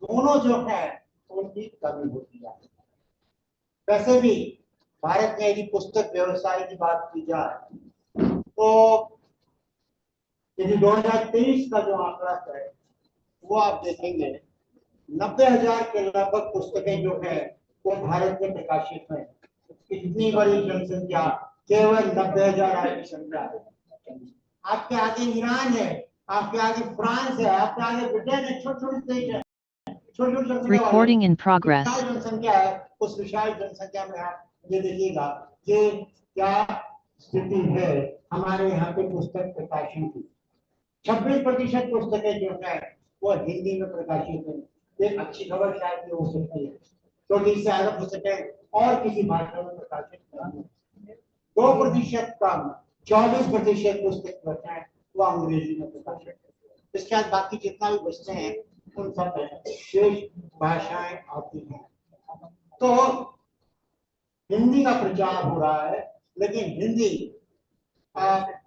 दोनों जो है उनकी कमी होती है। वैसे भी भारत में यदि पुस्तक व्यवसाय की बात की जाए तो यदि 2023 का जो आंकड़ा है वो आप देखेंगे 90,000 के लगभग पुस्तकें जो है वो भारत में प्रकाशित है। इतनी बड़ी जनसंख्या, केवल 90,000 की संख्या है। आपके आगे ईरान है, आपके आगे फ्रांस है, आपके आगे ब्रिटेन है, छोटे छोटे देश है, छोटी छोटी जनसंख्या Recording in progress. विशाल जनसंख्या है। उस विशाल जनसंख्या में आप ये देखिएगा कि क्या स्थिति है हमारे यहाँ पे पुस्तक प्रकाशन की। 26% पुस्तकें जो है वो हिंदी में प्रकाशित है। एक अच्छी खबर शायद हो सकती है, क्योंकि इससे ज्यादा पुस्तकें और किसी भाषा में प्रकाशित नहीं है। 2% कम, 24% पुस्तक बचा है वो अंग्रेजी में प्रकाशित है। इसके बाद बाकी जितना भी बचते हैं उन सब में शेष भाषाएं आती हैं। तो हिंदी का प्रचार हो रहा है, लेकिन हिंदी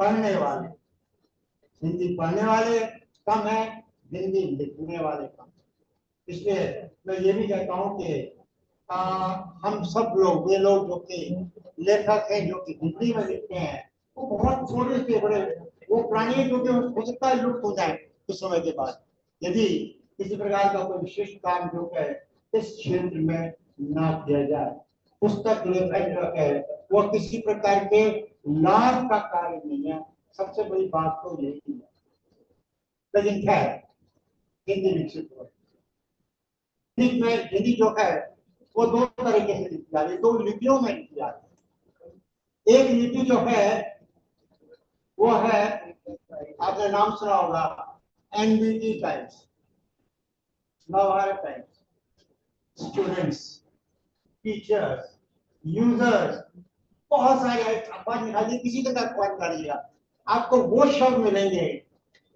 पढ़ने वाले कम है, हिंदी लिखने वाले कम। इसलिए मैं ये भी कहता हूँ कि हम सब लोग, वे लोग जो कि लेखक हैं जो कि हिंदी में लिखते हैं, वो बहुत छोटे से बड़े वो प्राणी जो कि हो सकता है लुप्त हो जाए कुछ समय के बाद, यदि किसी प्रकार का कोई विशिष्ट काम जो है इस क्षेत्र में ना किया जाए। पुस्तक लेखन जो है वो किसी प्रकार के लाभ का कार्य नहीं है। सबसे बड़ी बात तो यही है। लेकिन खैर हिंदी विकसित हो, हिंदी जो है वो दो तरीके से लिखी जाती है, दो लिपियों में लिखी जाती है। एक लिपि जो है वो है, आपने नाम सुना होगा, NBT times, Navbharat times. Students, teachers, users, बहुत सारे अखबार निकालिए, किसी तरह अखबार निकालिएगा, आपको वो शब्द मिलेंगे।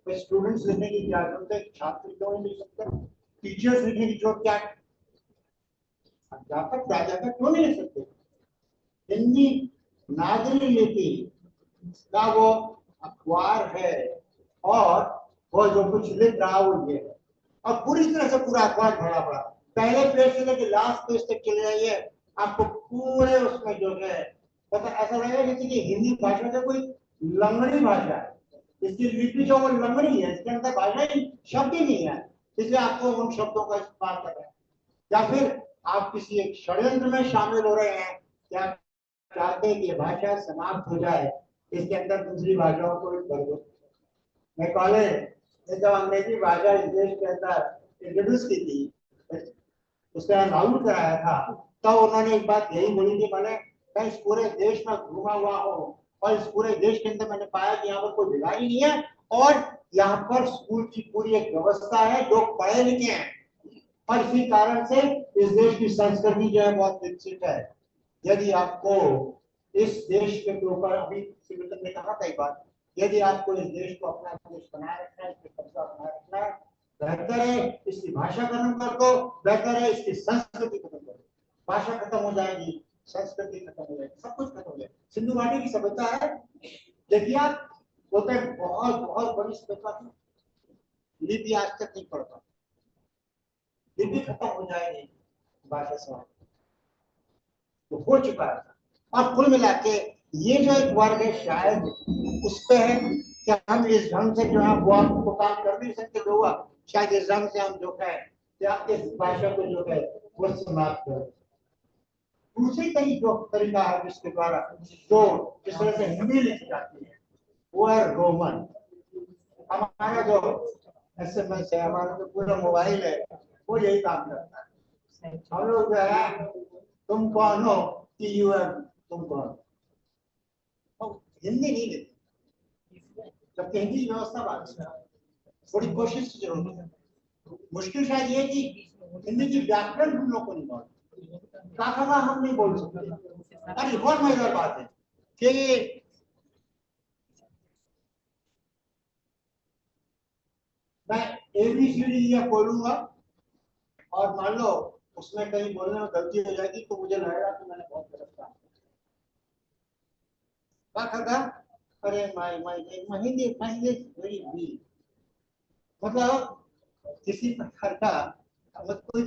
तो स्टूडेंट्स लिखने की क्या जरूरत है, छात्र क्यों नहीं लिख सकते, टीचर्स लिखने की जरूरत क्या है, अध्यापक प्राध्यापक क्यों नहीं लिख सकते। हिंदी नागरी लिपि का वो अखबार है और वो जो कुछ लिख रहा वो ये है, और पूरी तरह से पूरा अखबार भरा पड़ा, पहले पेज से लेकर लास्ट पेज तक चले जाइए, आपको पूरे उसमें जो है पता ऐसा लगेगा जैसे कि हिंदी भाषा का कोई लंगड़ी भाषा है। इसकी लिपि जो वो लंगड़ी है, इसके अंदर भाषा ही शब्द ही नहीं है, इसलिए आपको उन शब्दों का इस्तेमाल करना है। या फिर आप किसी एक षड्यंत्र में शामिल हो रहे हैं, क्या चाहते हैं कि भाषा समाप्त हो जाए, इसके अंदर दूसरी भाषाओं को कर दो। मैं कॉलेज जब अंग्रेजी भाषा इस देश के अंदर इंट्रोड्यूस की थी, उसका लागू कराया था, तब उन्होंने एक बात यही बोली थी, मैं इस पूरे देश में घूमा हुआ हूँ और इस पूरे देश के अंदर मैंने पाया कि यहाँ पर कोई बिगाड़ी नहीं है और यहाँ पर स्कूल की पूरी एक व्यवस्था है, लोग पढ़े लिखे हैं, और इसी कारण से इस देश की संस्कृति जो है बहुत विकसित है। यदि आपको इस देश के ऊपर, अभी सिविल ने कहा था एक बात, यदि आपको इस देश को अपना देश बनाए रखना है, इसके कब्जा बनाए रखना है, बेहतर है इसकी भाषा खत्म कर दो, बेहतर है इसकी संस्कृति खत्म कर दो। भाषा खत्म हो जाएगी, संस्कृति खत्म हो जाएगी, सब कुछ खत्म हो जाएगा। सिंधु घाटी की सभ्यता है, देखिए आप, बोलते हैं बहुत बहुत बड़ी सभ्यता थी, लिपि आज तक नहीं पढ़ पाती, लिपि खत्म हो जाएगी, भाषा समाप्त तो हो चुका है। और कुल मिला के ये जो एक वर्ग है, शायद उस पे है कि हम इस ढंग से जो है वो आपको काम कर नहीं सकते, जो हुआ शायद इस ढंग से हम जो है या इस भाषा को जो है वो समाप्त करें। दूसरी तरीका है जिसके द्वारा जो जिस तरह से हिंदी लिखी जाती है वो है रोमन। हमारा जो SMS है, हमारा जो पूरा मोबाइल है, वो यही काम करता है। हम लोग जो है तुम कौन हो, TUM, तुम कौन, हिंदी नहीं लिखती, जबकि हिंदी की व्यवस्था बात है, थोड़ी कोशिश की जरूरत है। मुश्किल शायद ये कि हिंदी की व्याकरण हम लोग को नहीं बोलते, काका हम नहीं बोल सकते। अरे बहुत मजेदार बात है कि मैं ABCD या बोलूंगा और मान लो उसमें कहीं बोलने में गलती हो जाएगी तो मुझे लगेगा कि मैंने बहुत गलत काम किया। अरे माय हिंदी वेरी वीक, मतलब किसी प्रकार का मतलब कोई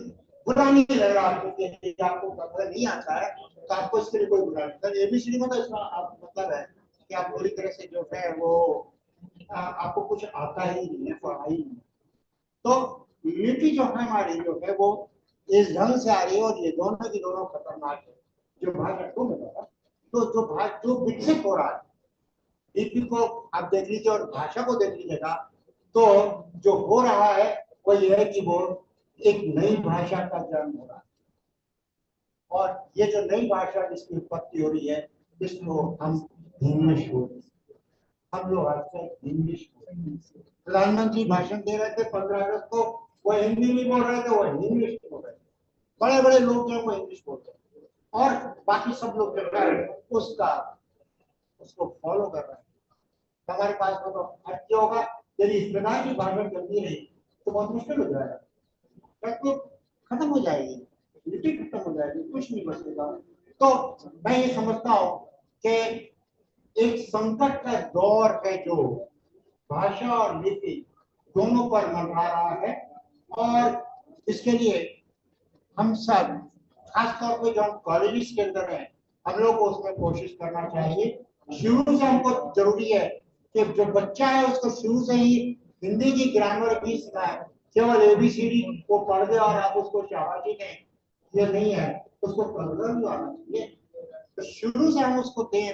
बुरा नहीं लग रहा आपको कि आपको पता नहीं आता है तो आपको इसके लिए कोई बुरा नहीं। तो एबीसीडी में तो इसका आप मतलब है कि आप पूरी तरह से जो है वो आपको कुछ आता ही नहीं है, पढ़ाई नहीं है। तो लिपि जो है हमारी जो है वो इस ढंग से आ रही है और ये दोनों की दोनों खतरनाक है। जो भाषा को मिला तो जो विकसित हो रहा है लिपि को आप देख लीजिए और भाषा को देख लीजिएगा तो जो हो रहा है वो ये है कि वो एक नई भाषा का जन्म हो रहा है और ये जो नई भाषा जिसकी उत्पत्ति हो रही है इसको हम इंग्लिश बोलते हैं। हम लोग आजकल इंग्लिश प्रधानमंत्री भाषण दे रहे थे 15 अगस्त को, वो हिंदी नहीं बोल रहे थे, वो इंग्लिश बोल रहे थे। बड़े बड़े लोग जो वो इंग्लिश बोलते हैं और बाकी सब लोग जो है उसको फॉलो कर रहे हैं। हमारे पास तो अच्छे होगा यदि इस प्रकार की भाषण चलती रही तो बहुत मुश्किल हो जाएगा, तो खत्म हो जाएगी, लिपि खत्म हो जाएगी, कुछ नहीं बचेगा। तो मैं ये समझता हूँ कि एक संकट का दौर है जो भाषा और लिपि दोनों पर मंडरा रहा है और इसके लिए हम सब खासतौर पे जो हम कॉलेज के अंदर हैं हम लोग को उसमें कोशिश करना चाहिए। शुरू से हमको जरूरी है कि जो बच्चा है उसको शुरू से ही हिंदी की ग्रामर भी सिखाए। केवल एबीसीडी को पढ़ दे और आप उसको शाबाशी दें ये नहीं है, उसको पढ़ना भी आना चाहिए। तो शुरू से हम उसको दें,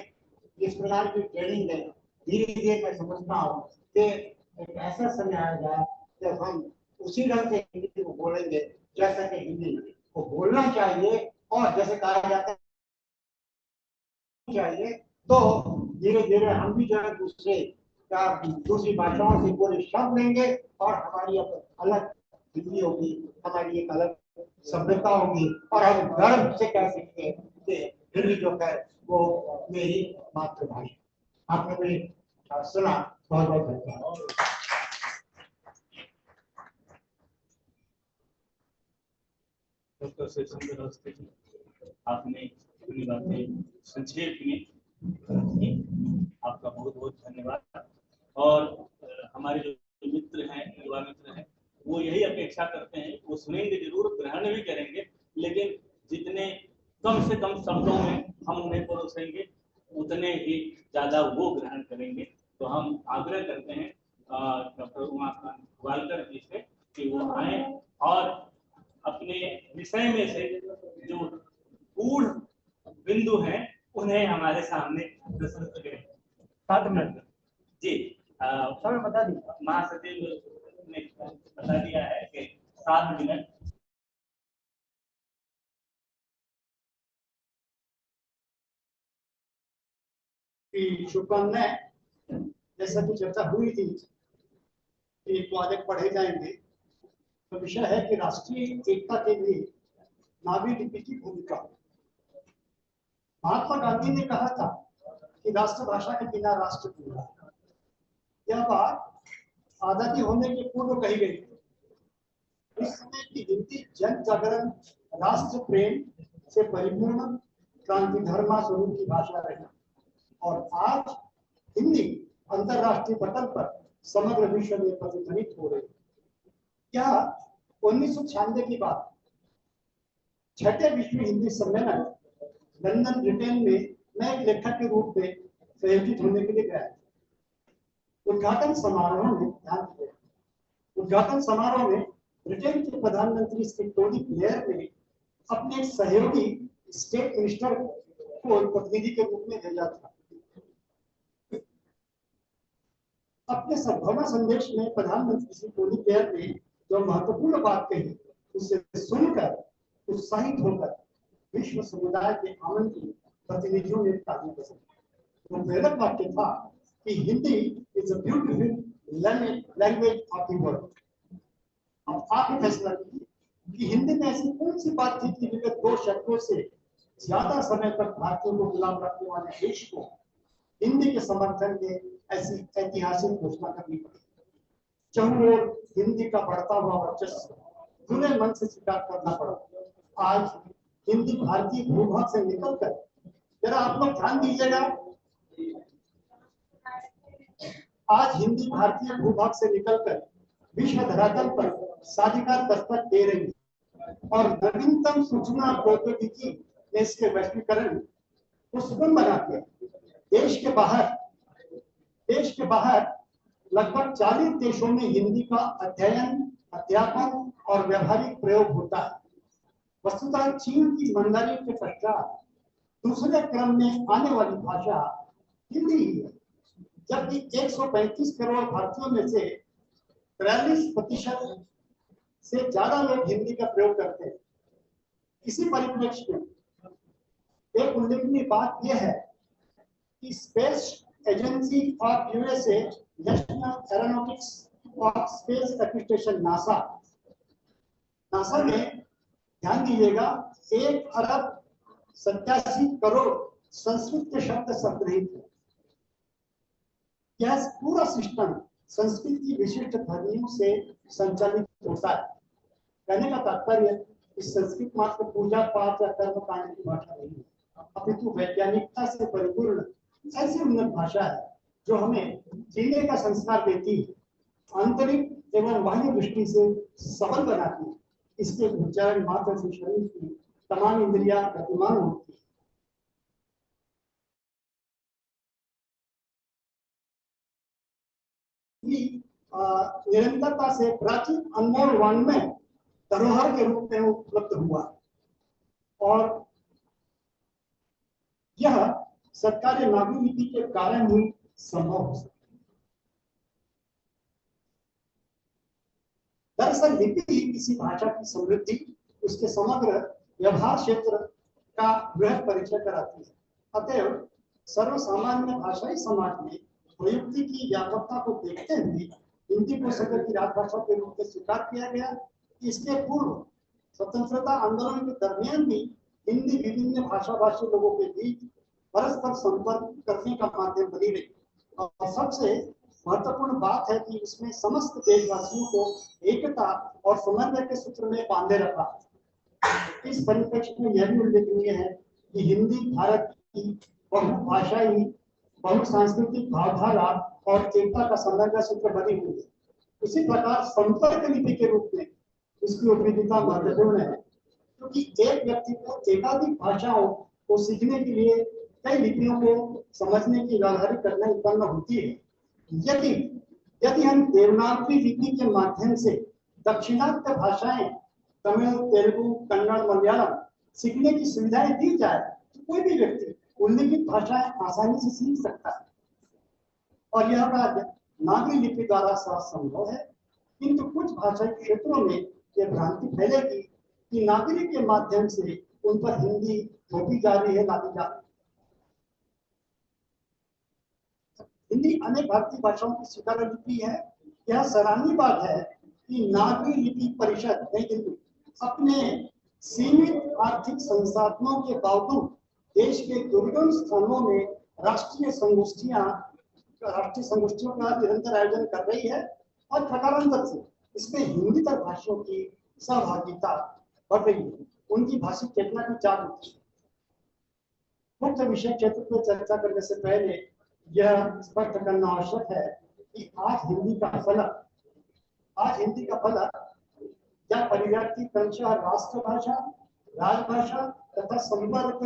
इस प्रकार की ट्रेनिंग दें। धीरे धीरे मैं समझता हूँ कि एक ऐसा समय आएगा जब हम उसी ढंग से हिंदी को बोलेंगे जैसा कि हिंदी को बोलना चाहिए और जैसे कहा जाता है चाहिए। तो धीरे धीरे हम भी जो है दूसरी भाषाओं से पूरे शब्द लेंगे और हमारी अलग हिंदी होगी, हमारी एक अलग सभ्यता होगी और हम गर्व से कह सकते हैं कि हिंदी जो है वो मेरी मातृभाषा। आपने भी सुना, बहुत बहुत धन्यवाद। डॉक्टर शिवशंकर अवस्थी जी, आपने अपनी बातें संक्षेप में आपका बहुत बहुत धन्यवाद। और हमारे जो मित्र हैं, युवा मित्र हैं, वो यही अपेक्षा करते हैं, वो सुनेंगे जरूर, ग्रहण भी करेंगे, लेकिन जितने कम से कम शब्दों में हम उन्हें परोसेंगे उतने ही ज्यादा वो ग्रहण करेंगे। तो हम आग्रह करते हैं डॉक्टर उमाकांत वालकर जी से कि वो आए और अपने विषय में से जो गूढ़ बिंदु हैं उन्हें हमारे सामने प्रस्तुत करें। 7 मिनट जी समय बता दीजिए। महासचिव ने बता दिया है कि 7 मिनट। शुभकामनाएं। जैसा कि चर्चा हुई थी कि तो आगे पढ़े जाएंगे, तो विषय है कि राष्ट्रीय एकता के लिए नागरिक लिपि की भूमिका। महात्मा गांधी ने कहा था कि राष्ट्रभाषा के बिना राष्ट्र पूरा। यह बात आजादी होने के पूर्व कही गई थी। इस समय की हिंदी जन जागरण, राष्ट्र प्रेम से परिपूर्ण क्रांति धर्मा स्वरूप की भाषा रही और आज हिंदी अंतरराष्ट्रीय पटल पर समग्र विश्व में प्रतिध्वनित हो रही। क्या 1996 की बात, छठे विश्व हिंदी सम्मेलन लंदन ब्रिटेन में मैं एक लेखक के रूप में प्रायोजित होने के लिए गया। उद्घाटन समारोह में ध्यान दिया। उद्घाटन समारोह में ब्रिटेन के प्रधानमंत्री श्री टोनी ब्लेयर ने अपने एक सहयोगी स्टेट मिनिस्टर को प्रतिनिधि के रूप में भेजा था। अपने सद्भावना संदेश में प्रधानमंत्री श्री टोनी ब्लेयर ने जो महत्वपूर्ण बात कही उसे सुनकर उत्साहित होकर विश्व समुदाय के आमंत्रित प्रतिनिधियों ने तारीफ की। वो प्रेरक वाक्य था कि Hindi is a beautiful language of the world. अब आप ही फैसला कीजिए कि हिंदी में ऐसी कौन सी बात थी कि विगत 2 शतकों से ज्यादा समय तक भारतीयों को गुलाम रखने वाले देश को हिंदी के समर्थन में ऐसी ऐतिहासिक घोषणा करनी पड़ी। चारों ओर हिंदी का बढ़ता हुआ वर्चस्व खुले मन से स्वीकार करना पड़ा। आज हिंदी भारतीय भूभाग से निकलकर, जरा आप लोग ध्यान दीजिएगा, आज हिंदी भारतीय भूभाग से निकलकर विश्व धरातल पर साधिकार दस्तक दे रही है। और नवीनतम सूचना प्रौद्योगिकी ने इसके वैश्वीकरण को सुगम बना दिया। देश के बाहर लगभग 40 देशों में हिंदी का अध्ययन, अध्यापन और व्यावहारिक प्रयोग होता है। वस्तुतः चीन की मंदारिन के पश्चात दूसरे क्रम में आने वाली भाषा हिंदी ही है, जबकि 135 करोड़ भारतीयों में से 43% से ज्यादा लोग हिंदी का प्रयोग करते हैं। इसी परिप्रेक्ष्य में एक उल्लेखनीय बात यह है कि space agency of USA, national aeronautics और स्पेस एडमिनिस्ट्रेशन नासा ने, ध्यान दीजिएगा, 1 अरब 87 करोड़ संस्कृत के शब्द संग्रहित है। यह पूरा सिस्टम संस्कृत की विशिष्ट ध्वनियों से संचालित होता है। कहने का तात्पर्य इस संस्कृत मात्र पूजा पाठ या कर्म कांड की भाषा नहीं है, अपितु वैज्ञानिकता से परिपूर्ण ऐसी उन्नत भाषा है जो हमें जीने का संस्कार देती है, आंतरिक एवं बाह्य दृष्टि से सबल बनाती है। इसके उच्चारण मात्र से शरीर की तमाम इंद्रियां गतिमान होती है। निरंतरता से प्राचीन अनमोल वाङ्मय धरोहर के रूप में उपलब्ध हुआ और यह सरकारी नागरिक नीति के कारण ही संभव हो सका। दरअसल लिपि ही किसी भाषा की समृद्धि, उसके समग्र व्यवहार क्षेत्र का बृहद परिचय कराती है। अतएव सर्वसामान्य भाषाई समाज में प्रयुक्ति की व्यापकता को देखते हुए हिंदी को सदर की राजभाषा के रूप में स्वीकार किया गया। इसके पूर्व स्वतंत्रता आंदोलन के दरमियान भी हिंदी विभिन्न भाषाभाषी लोगों के बीच परस्पर संपर्क करने का माध्यम बनी रही और सबसे महत्वपूर्ण बात है कि इसमें समस्त देशवासियों को एकता और समन्वय के सूत्र में बांधे रखा। इस परिप्रेक्ष्य में यह भी उल्लेखनीय है कि हिंदी भारत की बहुभाषाई, बहुसांस्कृतिक भावधारा और एकता का समन्वय सूत्र बनी हुई है। उसी प्रकार संपर्क लिपि के रूप में इसकी उपयोगिता महत्वपूर्ण है, क्योंकि एक व्यक्ति को एकाधिक भाषाओं को सीखने के लिए कई लिपियों को समझने की व्यावहारिक कठिनाई उत्पन्न होती है। यदि हम देवनागरी लिपि के माध्यम से दक्षिणात्य भाषाएं तमिल, तेलुगु, कन्नड़, मलयालम सीखने की सुविधाएं दी जाए तो कोई भी व्यक्ति उल्लिखित भाषाएं आसानी से सीख सकता है और यह कार्य नागरी लिपि द्वारा संभव है। किंतु कुछ भाषाई क्षेत्रों में यह भ्रांति फैलेगी कि नागरिक के माध्यम से उन पर हिंदी थोपी जा रही है, लादी जा रही है। हिंदी अनेक भारतीय भाषाओं की स्वीकार्य लिपि है। यह सराहनीय बात है कि नागरी लिपि परिषद नई दिल्ली अपने सीमित आर्थिक संसाधनों के बावजूद देश के दुर्गम स्थानों में राष्ट्रीय संगोष्ठियों का निरंतर आयोजन कर रही है और प्रकारांतर से इसमें हिंदीतर भाषियों की सहभागिता बढ़ रही है, उनकी भाषिक चेतना की जाग होती है। मुख्य विषय क्षेत्र पर चर्चा करने से पहले यह स्पष्ट करना आवश्यक है कि आज हिंदी का फलक या परिव्याप्ति क्रमशः राष्ट्रभाषा, राजभाषा तथा संपर्क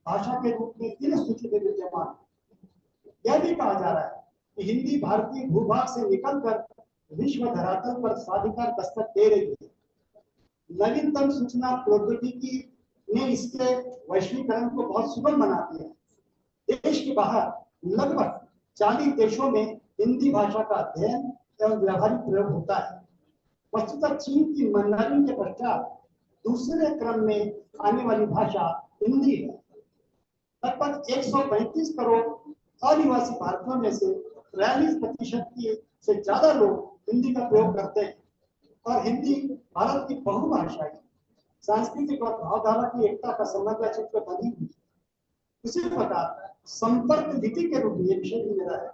भाषा के रूप में 3 सूची में विद्यमान है। यह भी कहा जा रहा है कि हिंदी भारतीय भूभाग से निकलकर विश्व धरातल पर स्वाधिकार दस्तक दे रही है। नवीनतम सूचना प्रौद्योगिकी ने इसके वैश्वीकरण को बहुत सुगम बना दिया है। देश के बाहर लगभग 40 देशों में हिंदी भाषा का अध्ययन एवं व्यावहारिक प्रयोग होता है। वस्तुतः चीन की मंदारिन के पश्चात दूसरे क्रम में आने वाली भाषा हिंदी है। लगभग 135 करोड़ अनिवासी भारतीयों में से 43% से ज्यादा लोग हिंदी का प्रयोग करते हैं और हिंदी भारत की बहुभाषाई, सांस्कृतिक और भावधारा की एकता का समन्वय सूत्र बनी हुई। उसी प्रकार संपर्क लिपि के रूप में विषय भी मेरा है,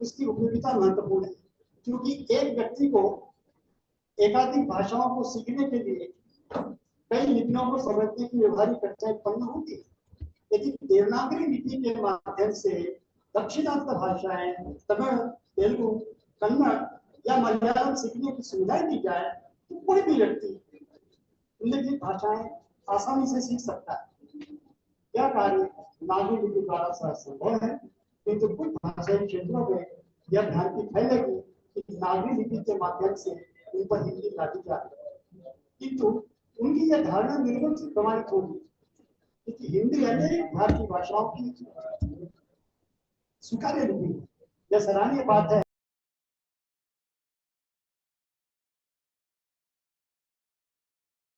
उसकी उपयोगिता महत्वपूर्ण है, क्योंकि एक व्यक्ति को एकाधिक भाषाओं को सीखने के लिए कई लिपियों को समझने की व्यवहारिक कठिनाई उत्पन्न होती है। लेकिन देवनागरी लिपि के माध्यम से दक्षिणात्य भाषाएं तमिल, तेलुगु, कन्नड़ या मलयालम सीखने की सुविधाएं दी जाए तो कोई भी व्यक्ति हिंदी भाषाएं आसानी से सीख सकता है। यह कार्य नागरी लिपि द्वारा संभव है, किंतु कुछ भाषाई क्षेत्रों में यह भ्रांति फैलेगी कि नागरी लिपि के माध्यम से उन पर हिंदी लादी जा रही है, किंतु उनकी यह धारणा निर्गुण से प्रमाणित होगी, क्योंकि हिंदी अनेक भारतीय भाषाओं की स्वीकार्य लिपि है। यह सराहनीय बात है।